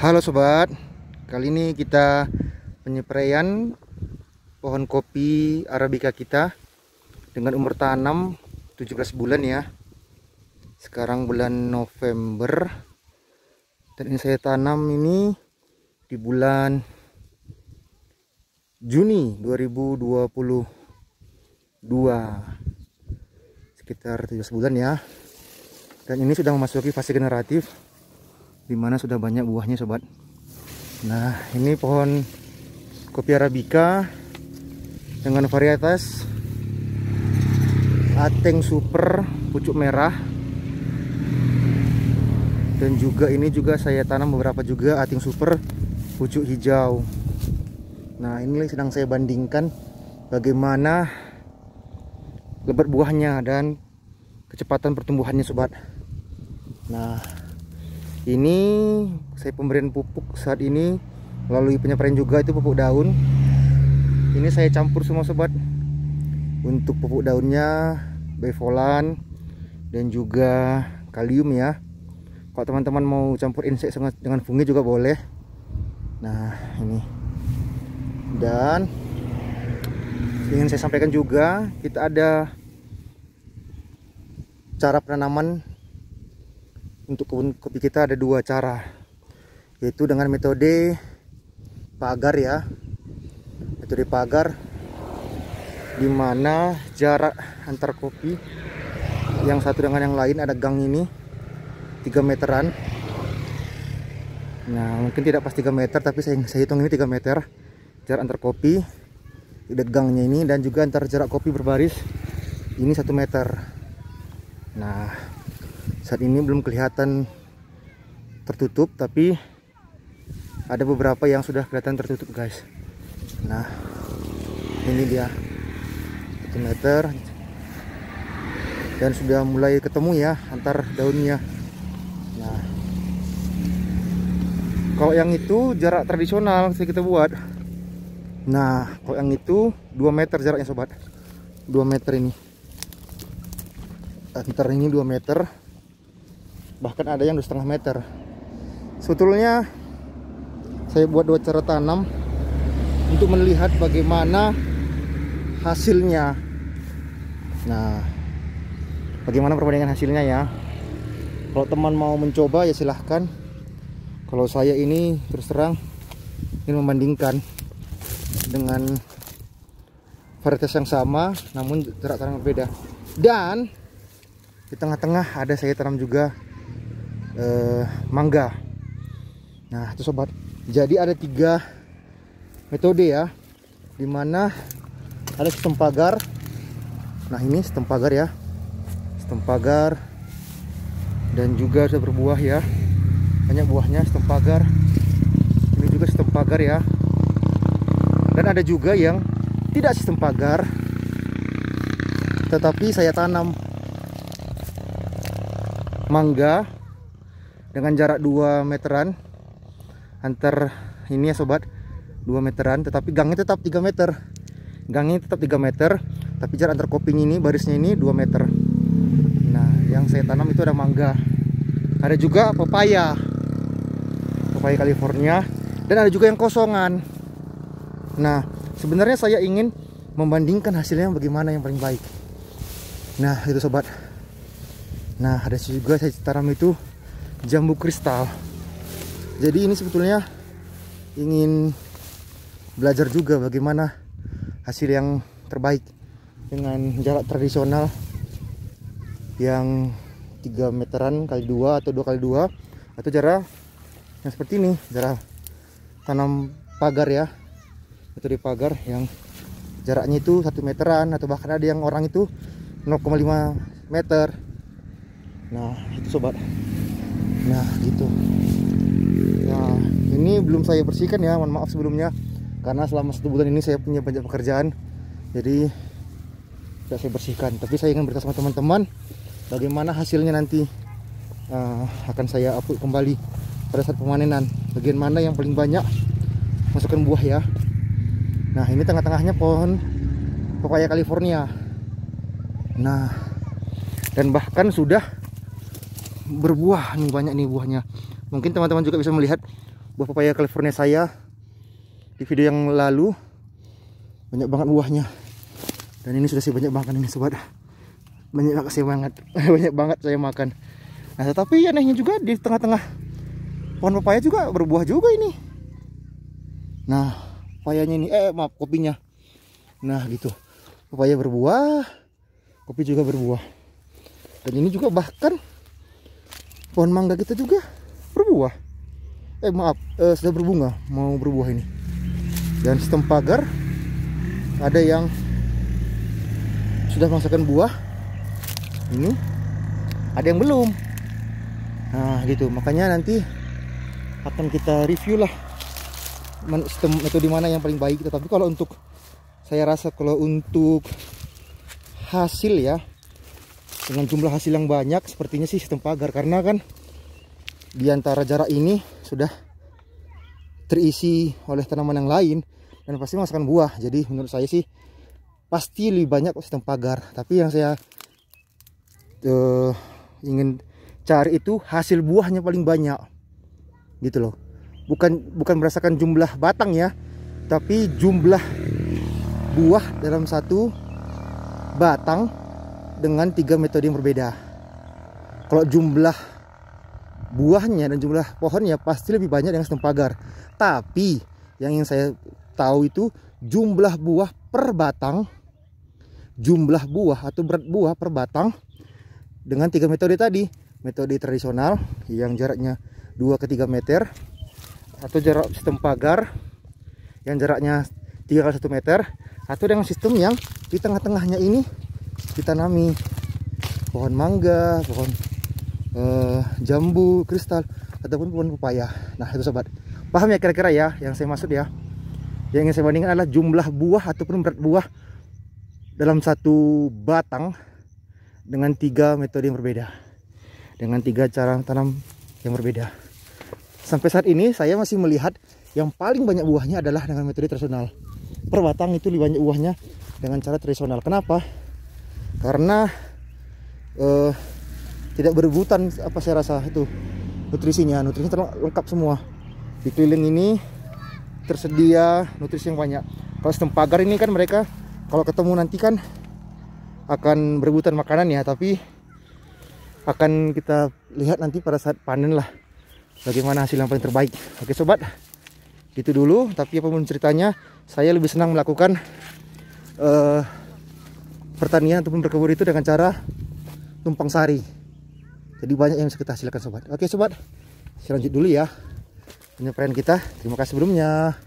Halo sobat, kali ini kita penyepraian pohon kopi Arabica kita dengan umur tanam 17 bulan ya. Sekarang bulan November dan ini saya tanam ini di bulan Juni 2022, sekitar 17 bulan ya. Dan ini sudah memasuki fase generatif, dimana sudah banyak buahnya sobat. Nah, ini pohon kopi Arabica dengan varietas Ateng Super pucuk merah, dan juga ini juga saya tanam beberapa juga Ateng Super pucuk hijau. Nah, ini sedang saya bandingkan bagaimana lebat buahnya dan kecepatan pertumbuhannya sobat. Nah, ini saya pemberian pupuk saat ini melalui penyepraian juga, itu pupuk daun. Ini saya campur semua sobat. Untuk pupuk daunnya Bevolan dan juga kalium ya. Kalau teman-teman mau campur insek dengan fungi juga boleh. Nah, ini. Dan ingin saya sampaikan juga, kita ada cara penanaman. Untuk kebun kopi kita ada dua cara, yaitu dengan metode pagar ya. Metode pagar dimana jarak antar kopi yang satu dengan yang lain ada gang ini 3 meteran. Nah, mungkin tidak pas 3 meter, tapi saya hitung ini 3 meter jarak antar kopi di gangnya ini, dan juga antar jarak kopi berbaris ini 1 meter. Nah, saat ini belum kelihatan tertutup, tapi ada beberapa yang sudah kelihatan tertutup guys. Nah, ini dia 1 meter dan sudah mulai ketemu ya antar daunnya. Nah, kalau yang itu jarak tradisional kita buat. Nah, kalau yang itu 2 meter jaraknya sobat, 2 meter ini antar ini 2 meter, bahkan ada yang 2,5 meter. Sebetulnya saya buat dua cara tanam untuk melihat bagaimana hasilnya. Nah, bagaimana perbandingan hasilnya ya. Kalau teman mau mencoba ya silahkan. Kalau saya ini terus terang ingin membandingkan dengan varietas yang sama namun jarak tanam berbeda. Dan di tengah-tengah ada saya tanam juga mangga. Nah, itu sobat. Jadi ada 3 metode ya, dimana ada sistem pagar. Nah, ini sistem pagar ya, sistem pagar, dan juga sudah berbuah ya, banyak buahnya. Sistem pagar ini juga sistem pagar ya. Dan ada juga yang tidak sistem pagar, tetapi saya tanam mangga dengan jarak 2 meteran antar ini ya sobat, 2 meteran, tetapi gangnya tetap 3 meter. Gangnya tetap 3 meter, tapi jarak antar kopinya ini, barisnya ini 2 meter. Nah, yang saya tanam itu ada mangga. Ada juga pepaya California, dan ada juga yang kosongan. Nah, sebenarnya saya ingin membandingkan hasilnya bagaimana yang paling baik. Nah, itu sobat. Nah, ada juga saya tanam itu jambu kristal. Jadi ini sebetulnya ingin belajar juga bagaimana hasil yang terbaik dengan jarak tradisional yang 3 meteran kali 2 atau 2 kali 2, atau jarak yang seperti ini, jarak tanam pagar ya, metode pagar yang jaraknya itu 1 meteran, atau bahkan ada yang orang itu 0,5 meter. Nah, itu sobat. Nah, gitu. Nah, ini belum saya bersihkan ya, mohon maaf sebelumnya, karena selama 1 bulan ini saya punya banyak pekerjaan, jadi tidak saya bersihkan. Tapi saya ingin beritahu sama teman-teman bagaimana hasilnya nanti akan saya upload kembali pada saat pemanenan, bagian mana yang paling banyak masukkan buah ya. Nah, ini tengah-tengahnya pohon pepaya California. Nah, dan bahkan sudah berbuah nih, banyak nih buahnya. Mungkin teman-teman juga bisa melihat buah pepaya California saya di video yang lalu. Banyak banget buahnya. Dan ini sudah banyak banget ini sobat. Banyak banget saya banget. Banyak banget saya makan. Nah, tetapi anehnya juga di tengah-tengah pohon pepaya juga berbuah juga ini. Nah, pepayanya ini maaf, kopinya. Nah, gitu. Pepaya berbuah, kopi juga berbuah. Dan ini juga bahkan pohon mangga kita juga berbuah. Maaf, sudah berbunga, mau berbuah ini. Dan sistem pagar ada yang sudah menghasilkan buah. Ini ada yang belum. Nah, gitu. Makanya nanti akan kita review lah sistem metode mana yang paling baik. Tetapi kalau untuk saya rasa kalau untuk hasil ya, dengan jumlah hasil yang banyak sepertinya sih sistem pagar, karena kan di antara jarak ini sudah terisi oleh tanaman yang lain dan pasti menghasilkan buah. Jadi menurut saya sih pasti lebih banyak sistem pagar. Tapi yang saya ingin cari itu hasil buahnya paling banyak, gitu loh. Bukan berdasarkan jumlah batang ya, tapi jumlah buah dalam satu batang dengan 3 metode yang berbeda. Kalau jumlah buahnya dan jumlah pohonnya pasti lebih banyak dengan sistem pagar. Tapi yang ingin saya tahu itu jumlah buah per batang, jumlah buah atau berat buah per batang dengan 3 metode tadi. Metode tradisional yang jaraknya 2 ke 3 meter, atau jarak sistem pagar yang jaraknya 3 kali 1 meter, atau dengan sistem yang di tengah-tengahnya ini ditanami pohon mangga, pohon jambu kristal, ataupun pohon pepaya. Nah, itu sobat, paham ya kira-kira ya yang saya maksud ya. Yang ingin saya bandingkan adalah jumlah buah ataupun berat buah dalam satu batang dengan 3 metode yang berbeda, dengan 3 cara tanam yang berbeda. Sampai saat ini saya masih melihat yang paling banyak buahnya adalah dengan metode tradisional. Per batang itu lebih banyak buahnya dengan cara tradisional. Kenapa? Karena tidak berebutan apa saya rasa itu nutrisinya lengkap semua. Di keliling ini tersedia nutrisi yang banyak. Kalau sistem pagar ini kan mereka kalau ketemu nanti kan akan berebutan makanan ya, tapi akan kita lihat nanti pada saat panen lah bagaimana hasil yang paling terbaik. Oke sobat, itu dulu. Tapi apapun ceritanya, saya lebih senang melakukan pertanian ataupun berkebun itu dengan cara tumpang sari. Jadi banyak yang bisa kita hasilkan sobat. Oke sobat, saya lanjut dulu ya penyampaian kita. Terima kasih sebelumnya.